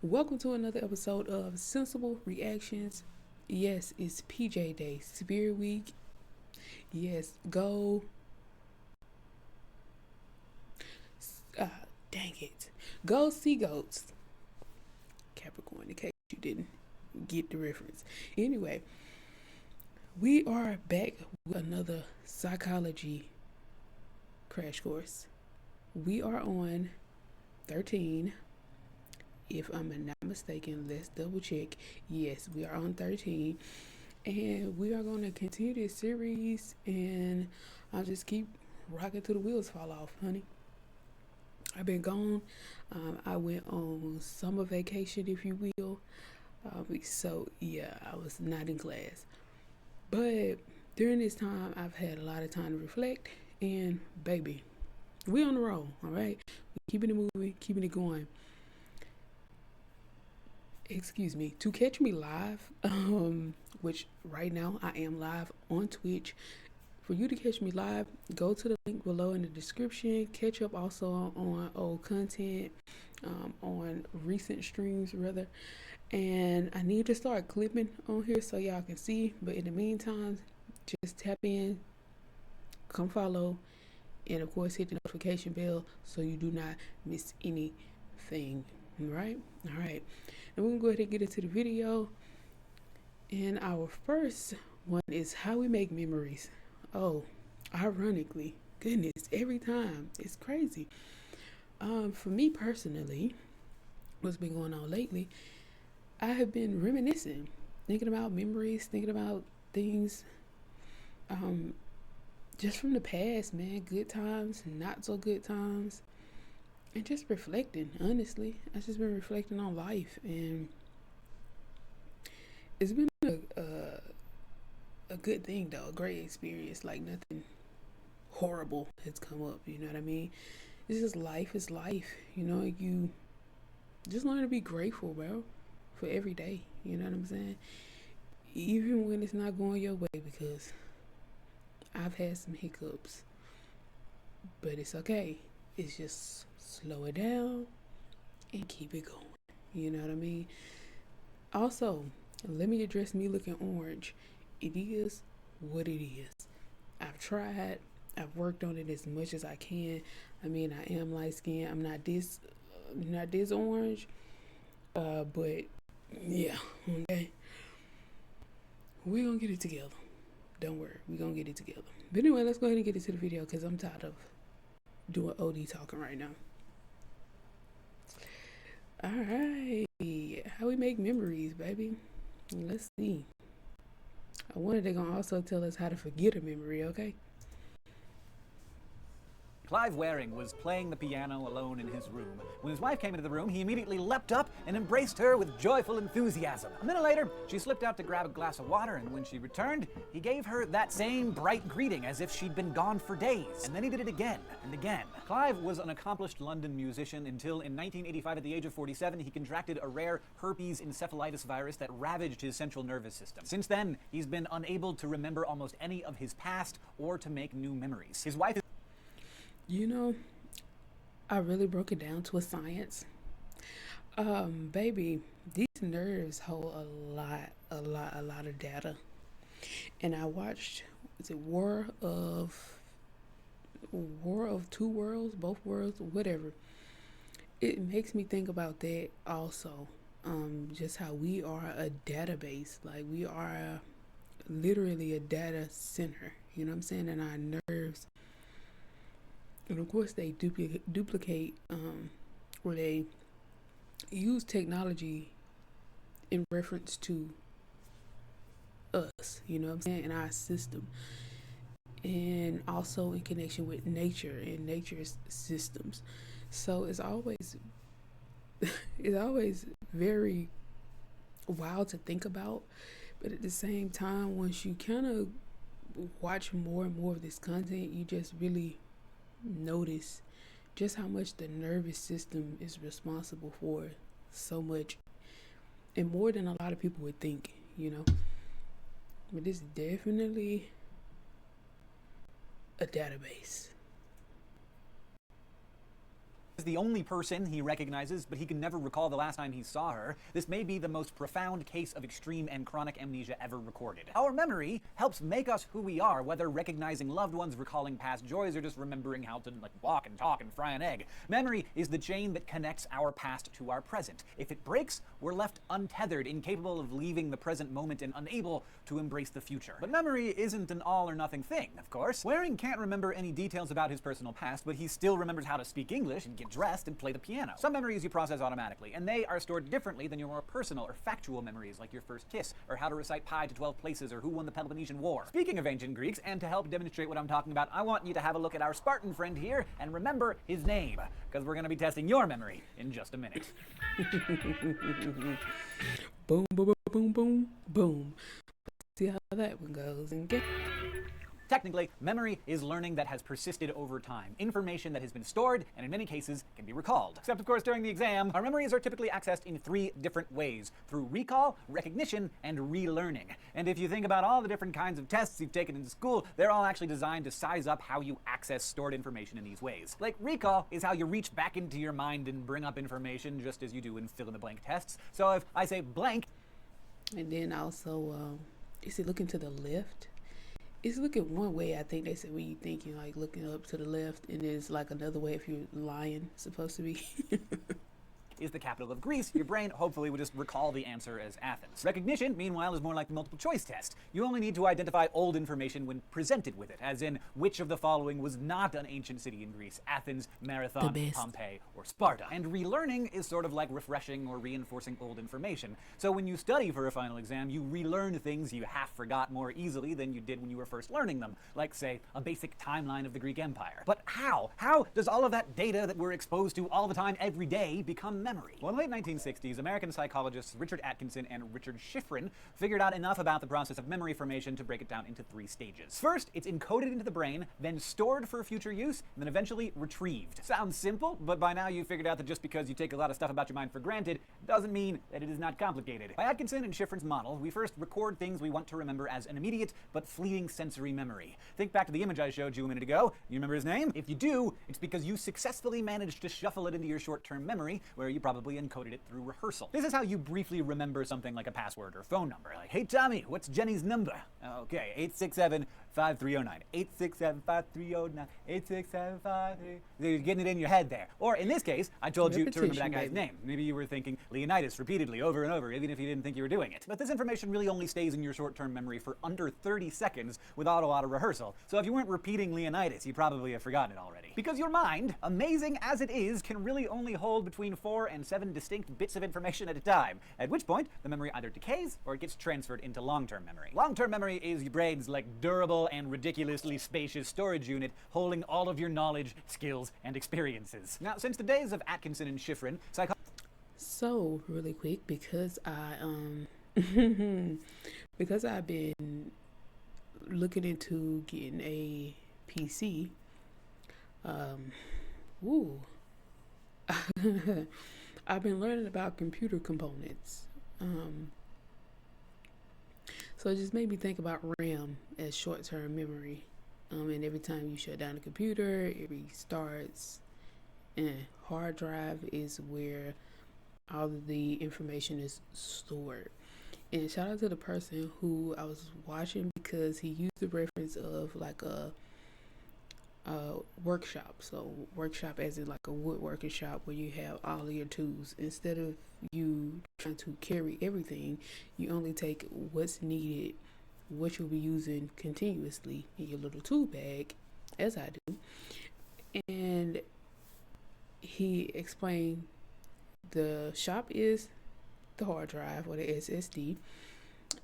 Welcome to another episode of Sensible Reactions. Yes, it's PJ Day, Spirit Week. Yes, go. Uh, Dang it. Go see goats. Capricorn, in case you didn't get the reference. Anyway, we are back with another psychology crash course. We are on 13. If I'm not mistaken, let's double check. Yes, we are on 13. And we are going to continue this series, and I'll just keep rocking till the wheels fall off, honey. I've been gone. I went on summer vacation, if you will. So, yeah, I was not in class. But during this time, I've had a lot of time to reflect. And, baby, we on the roll, all right? We're keeping it moving, keeping it going. Excuse me, to catch me live, which right now I am live on Twitch. For you to catch me live, go to the link below in the description. Catch up also on old content, on recent streams rather. And I need to start clipping on here so y'all can see. But in the meantime, just tap in, come follow, and of course hit the notification bell so you do not miss anything. All right. And we're gonna go ahead and get into the video. And our first one is how we make memories. Oh, ironically, goodness, every time it's crazy. For me personally, what's been going on lately, I have been reminiscing, thinking about memories, thinking about things, just from the past, man. Good times, not so good times, and just reflecting. Honestly, I've just been reflecting on life, and it's been a good thing though, a great experience. Like nothing horrible has come up. You know what I mean? It's just life is life. You know, you just learn to be grateful, bro, for every day. You know what I'm saying? Even when it's not going your way, because I've had some hiccups, but it's okay. It's just slow it down and keep it going. You know what I mean? Also, let me address me looking orange. It is what it is. I've tried. I've worked on it as much as I can. I mean, I am light skinned. I'm not this orange. But yeah, okay. We're gonna get it together. Don't worry, we're gonna get it together. But anyway, let's go ahead and get into the video because I'm tired of doing OD talking right now. All right, how we make memories, baby. Let's see. I wonder they're gonna also tell us how to forget a memory, okay? Clive Waring was playing the piano alone in his room. When his wife came into the room, he immediately leapt up and embraced her with joyful enthusiasm. A minute later, she slipped out to grab a glass of water, and when she returned, he gave her that same bright greeting as if she'd been gone for days. And then he did it again and again. Clive was an accomplished London musician until in 1985, at the age of 47, he contracted a rare herpes encephalitis virus that ravaged his central nervous system. Since then, he's been unable to remember almost any of his past or to make new memories. His wife is... You know, I really broke it down to a science. Baby, these nerves hold a lot of data. And I watched, is it War of Two Worlds, both worlds, whatever. It makes me think about that also. Just how we are a database. Like we are literally a data center. You know what I'm saying? And our nerves, and of course they duplicate, or they use technology in reference to us, you know what I'm saying, in our system, and also in connection with nature and nature's systems. So it's always very wild to think about, but at the same time, once you kind of watch more and more of this content, you just really notice just how much the nervous system is responsible for so much, and more than a lot of people would think, you know. But it's definitely a database. is the only person he recognizes, but he can never recall the last time he saw her. This may be the most profound case of extreme and chronic amnesia ever recorded. Our memory helps make us who we are, whether recognizing loved ones, recalling past joys, or just remembering how to walk and talk and fry an egg. Memory is the chain that connects our past to our present. If it breaks, we're left untethered, incapable of leaving the present moment and unable to embrace the future. But memory isn't an all or nothing thing, of course. Waring can't remember any details about his personal past, but he still remembers how to speak English and get dressed and play the piano. Some memories you process automatically, and they are stored differently than your more personal or factual memories, like your first kiss, or how to recite pi to 12 places, or who won the Peloponnesian War. Speaking of ancient Greeks, and to help demonstrate what I'm talking about, I want you to have a look at our Spartan friend here and remember his name, because we're going to be testing your memory in just a minute. Boom, boom, boom, boom, boom. See how that one goes. And get. Technically, memory is learning that has persisted over time, information that has been stored and in many cases can be recalled. Except, of course, during the exam, our memories are typically accessed in 3 different ways: through recall, recognition, and relearning. And if you think about all the different kinds of tests you've taken in school, they're all actually designed to size up how you access stored information in these ways. Like, recall is how you reach back into your mind and bring up information just as you do in fill-in-the-blank tests. So if I say blank... And then also, is it looking to the left? It's looking one way, I think they said, when you think you're like looking up to the left, and there's like another way if you're lying, supposed to be. Is the capital of Greece, your brain hopefully would just recall the answer as Athens. Recognition, meanwhile, is more like the multiple choice test. You only need to identify old information when presented with it, as in which of the following was not an ancient city in Greece: Athens, Marathon, Pompeii, or Sparta. And relearning is sort of like refreshing or reinforcing old information. So when you study for a final exam, you relearn things you half forgot more easily than you did when you were first learning them, like, say, a basic timeline of the Greek Empire. But how? How does all of that data that we're exposed to all the time, every day, become memory? Well, in the late 1960s, American psychologists Richard Atkinson and Richard Schifrin figured out enough about the process of memory formation to break it down into 3 stages. First, it's encoded into the brain, then stored for future use, and then eventually retrieved. Sounds simple, but by now you've figured out that just because you take a lot of stuff about your mind for granted doesn't mean that it is not complicated. By Atkinson and Schifrin's model, we first record things we want to remember as an immediate but fleeting sensory memory. Think back to the image I showed you a minute ago. You remember his name? If you do, it's because you successfully managed to shuffle it into your short-term memory, where you probably encoded it through rehearsal. This is how you briefly remember something like a password or phone number. Like, hey Tommy, what's Jenny's number? Okay, 867-5309. 867-5309. 867-5309. You're getting it in your head there. Or in this case, I told you to remember that guy's name. Maybe you were thinking Leonidas repeatedly over and over, even if you didn't think you were doing it. But this information really only stays in your short-term memory for under 30 seconds without a lot of rehearsal. So if you weren't repeating Leonidas, you probably have forgotten it already. Because your mind, amazing as it is, can really only hold between 4 and 7 distinct bits of information at a time, at which point the memory either decays or it gets transferred into long-term memory. Long-term memory is your brain's durable and ridiculously spacious storage unit holding all of your knowledge, skills, and experiences. Now, since the days of Atkinson and Schifrin, so really quick, because because I've been looking into getting a PC. I've been learning about computer components. So it just made me think about RAM as short-term memory. And every time you shut down the computer, it restarts. And hard drive is where all of the information is stored. And shout out to the person who I was watching, because he used the reference of like a workshop. So workshop as in like a woodworking shop where you have all of your tools. Instead of you trying to carry everything, you only take what's needed, what you'll be using continuously in your little tool bag, as I do. And he explained the shop is the hard drive, or the SSD,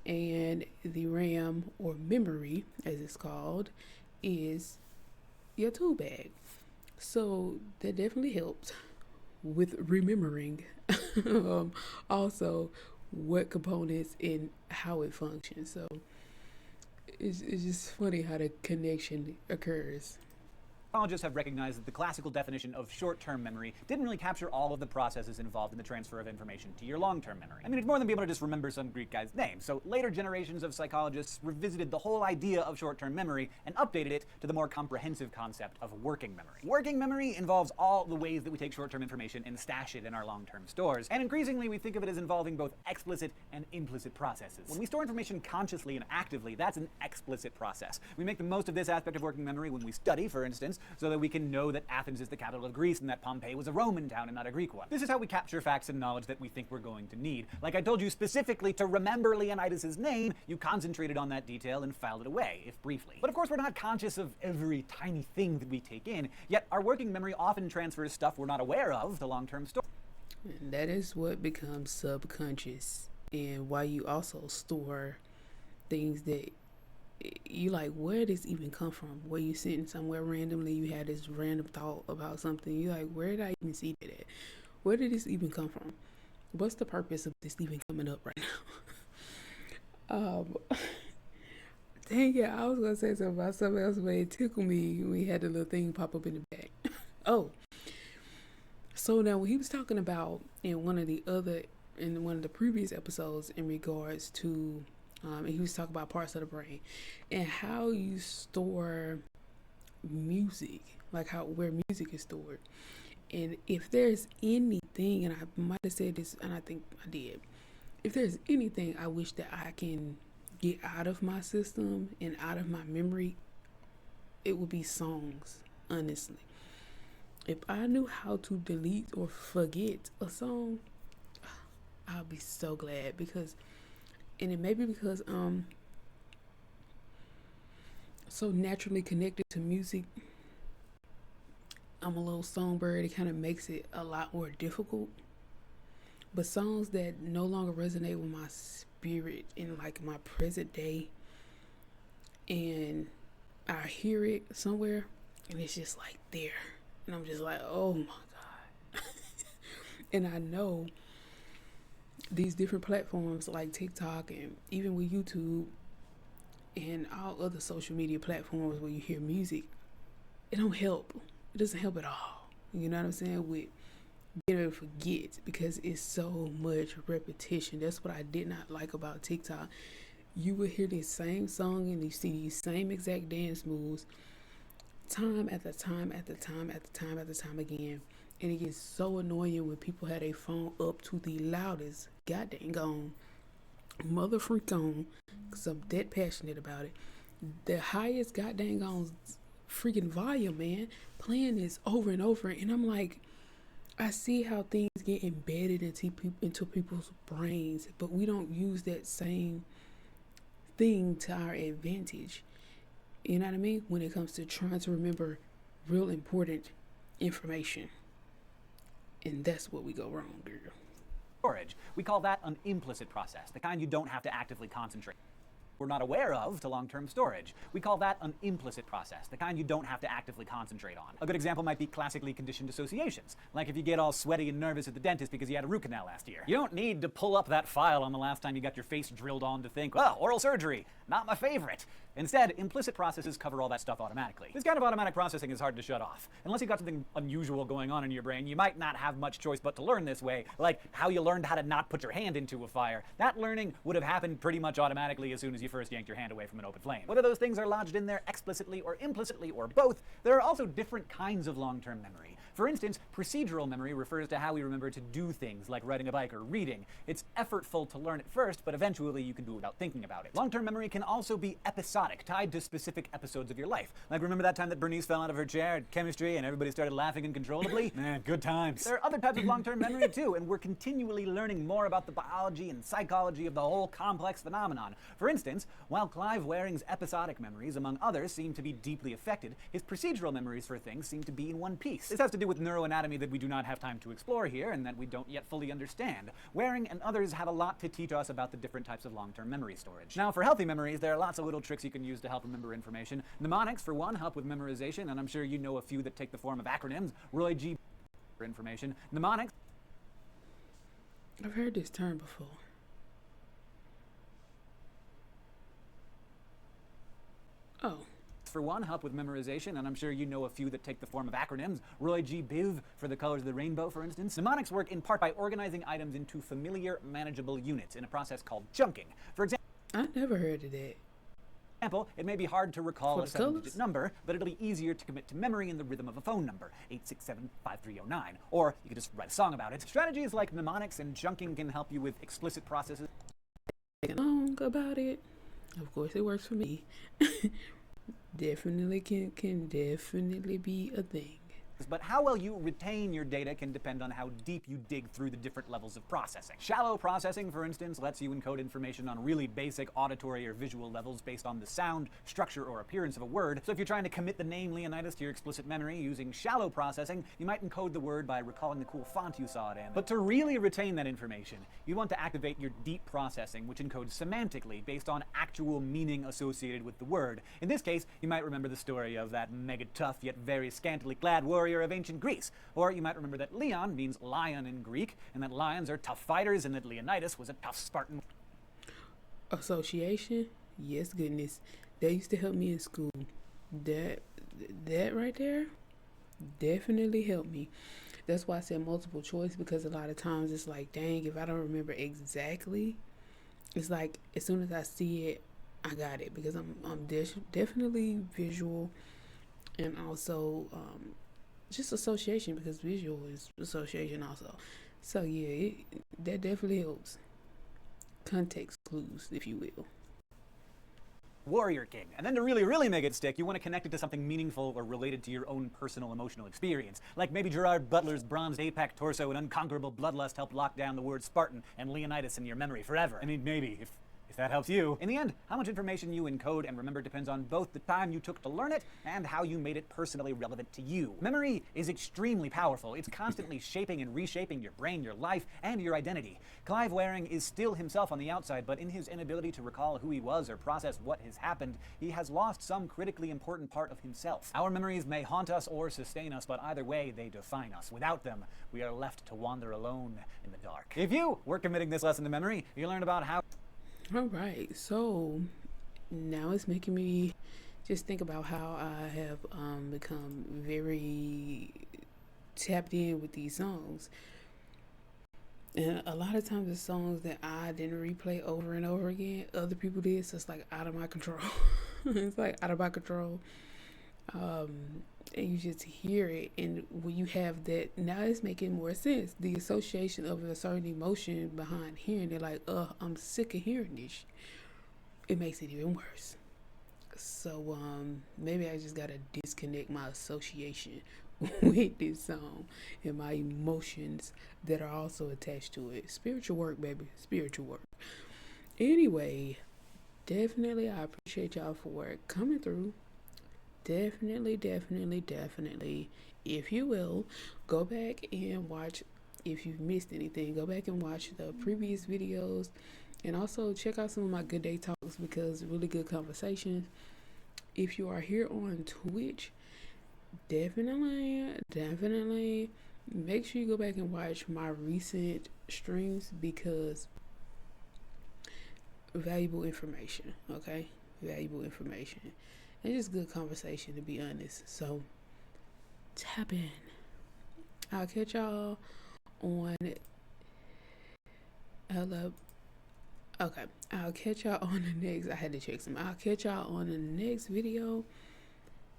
and the RAM, or memory as it's called, is your tool bag. So that definitely helps with remembering also what components and how it functions. So it's just funny how the connection occurs. Psychologists have recognized that the classical definition of short-term memory didn't really capture all of the processes involved in the transfer of information to your long-term memory. I mean, it's more than being able to just remember some Greek guy's name. So later generations of psychologists revisited the whole idea of short-term memory and updated it to the more comprehensive concept of working memory. Working memory involves all the ways that we take short-term information and stash it in our long-term stores. And increasingly, we think of it as involving both explicit and implicit processes. When we store information consciously and actively, that's an explicit process. We make the most of this aspect of working memory when we study, for instance, so that we can know that Athens is the capital of Greece and that Pompeii was a Roman town and not a Greek one. This is how we capture facts and knowledge that we think we're going to need. Like I told you specifically to remember Leonidas's name, you concentrated on that detail and filed it away, if briefly. But of course, we're not conscious of every tiny thing that we take in, yet our working memory often transfers stuff we're not aware of to long-term storage. And that is what becomes subconscious, and why you also store things that you like, where did this even come from? Where you sitting somewhere randomly, you had this random thought about something, you like, where did I even see that at? Where did this even come from? What's the purpose of this even coming up right now? Dang it, I was gonna say something about something else, but it tickled me when we had the little thing pop up in the back. Oh, so now when he was talking about in one of the previous episodes in regards to and he was talking about parts of the brain and how you store music, like where music is stored. And if there's anything, and I might have said this, and I think I did, if there's anything I wish that I can get out of my system and out of my memory, it would be songs, honestly. If I knew how to delete or forget a song, I'll be so glad, because, and it may be because so naturally connected to music. I'm a little songbird. It kind of makes it a lot more difficult. But songs that no longer resonate with my spirit in like my present day, and I hear it somewhere and it's just like there, and I'm just like, oh my God. And I know these different platforms like TikTok and even with YouTube and all other social media platforms where you hear music, it don't help. It doesn't help at all. You know what I'm saying? With being able to forget, because it's so much repetition. That's what I did not like about TikTok. You would hear this same song and you see these same exact dance moves time after time after time after time after time again. And it gets so annoying when people have their phone up to the loudest goddamn on mother freak on, because I'm that passionate about it. The highest goddamn on freaking volume, man, playing this over and over. And I'm like, I see how things get embedded into people's brains, but we don't use that same thing to our advantage. You know what I mean? When it comes to trying to remember real important information. And that's what we go wrong, girl. Storage. We call that an implicit process, the kind you don't have to actively concentrate. We're not aware of to long-term storage. We call that an implicit process, the kind you don't have to actively concentrate on. A good example might be classically conditioned associations, like if you get all sweaty and nervous at the dentist because you had a root canal last year. You don't need to pull up that file on the last time you got your face drilled on to think, well, oral surgery, not my favorite. Instead, implicit processes cover all that stuff automatically. This kind of automatic processing is hard to shut off. Unless you've got something unusual going on in your brain, you might not have much choice but to learn this way, like how you learned how to not put your hand into a fire. That learning would have happened pretty much automatically as soon as you first yanked your hand away from an open flame. Whether those things are lodged in there explicitly or implicitly or both, there are also different kinds of long-term memory. For instance, procedural memory refers to how we remember to do things like riding a bike or reading. It's effortful to learn at first, but eventually you can do it without thinking about it. Long-term memory can also be episodic, tied to specific episodes of your life. Like, remember that time that Bernice fell out of her chair at chemistry and everybody started laughing uncontrollably? Man, good times. There are other types of long-term memory too, and we're continually learning more about the biology and psychology of the whole complex phenomenon. For instance, while Clive Waring's episodic memories, among others, seem to be deeply affected, his procedural memories for things seem to be in one piece. This has to do with neuroanatomy that we do not have time to explore here and that we don't yet fully understand. Waring and others have a lot to teach us about the different types of long-term memory storage. Now, for healthy memories, there are lots of little tricks you can use to help remember information. Mnemonics, for one, help with memorization, and I'm sure you know a few that take the form of acronyms. Roy G. for information. Mnemonics. I've heard this term before. Oh. for one, help with memorization, and I'm sure you know a few that take the form of acronyms. Roy G. Biv for the colors of the rainbow, for instance. Mnemonics work in part by organizing items into familiar, manageable units in a process called chunking. For example, I never heard of that. it may be hard to recall For a the 7-digit colors? number, but it'll be easier to commit to memory in the rhythm of a phone number, 867-5309. Or you could just write a song about it. Strategies like mnemonics and chunking can help you with explicit processes Long about it. Of course, it works for me. Definitely can definitely be a thing. but how well you retain your data can depend on how deep you dig through the different levels of processing. Shallow processing, for instance, lets you encode information on really basic auditory or visual levels based on the sound, structure, or appearance of a word. So if you're trying to commit the name Leonidas to your explicit memory using shallow processing, you might encode the word by recalling the cool font you saw it in. But to really retain that information, you want to activate your deep processing, which encodes semantically based on actual meaning associated with the word. In this case, you might remember the story of that mega tough yet very scantily clad warrior of ancient Greece. Or you might remember that Leon means lion in Greek, and that lions are tough fighters, and that Leonidas was a tough Spartan. Association? Yes, goodness. That used to help me in school. That right there definitely helped me. That's why I said multiple choice, because a lot of times it's like, dang, if I don't remember exactly, it's like as soon as I see it, I got it, because I'm definitely visual, and also just association, because visual is association also. So yeah, that definitely helps. Context clues, if you will. Warrior King. And then to really make it stick, you want to connect it to something meaningful or related to your own personal emotional experience. Like maybe Gerard Butler's bronzed APAC torso and unconquerable bloodlust helped lock down the word Spartan and Leonidas in your memory forever. I mean, maybe, if that helps you. In the end, how much information you encode and remember depends on both the time you took to learn it and how you made it personally relevant to you. Memory is extremely powerful. It's constantly shaping and reshaping your brain, your life, and your identity. Clive Waring is still himself on the outside, but in his inability to recall who he was or process what has happened, he has lost some critically important part of himself. Our memories may haunt us or sustain us, but either way, they define us. Without them, we are left to wander alone in the dark. If you were committing this lesson to memory, you learned about how All right, so now it's making me just think about how I have become very tapped in with these songs. And a lot of times the songs that I didn't replay over and over again, other people did, so it's like out of my control. It's like out of my control. And you just hear it, and when you have that, now it's making more sense. The association of a certain emotion behind hearing it, like, I'm sick of hearing this. It makes it even worse. So maybe I just gotta disconnect my association with this song and my emotions that are also attached to it. Spiritual work, baby. Spiritual work. Anyway, definitely I appreciate y'all for coming through. Definitely, if you will, go back and watch. If you've missed anything, go back and watch the previous videos, and also check out some of my Good Day Talks, because really good conversations. If you are here on Twitch, definitely make sure you go back and watch my recent streams, because valuable information, okay? Valuable information. And just good conversation, to be honest. So tap in. I'll catch y'all on okay. I'll catch y'all on the next. I had to check some. I'll catch y'all on the next video,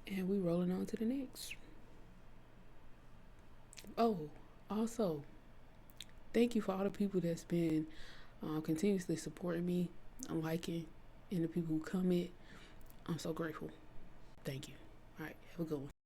and we rolling on to the next. Oh, also, thank you for all the people that's been continuously supporting me, liking, and the people who comment. I'm so grateful. Thank you. All right, have a good one.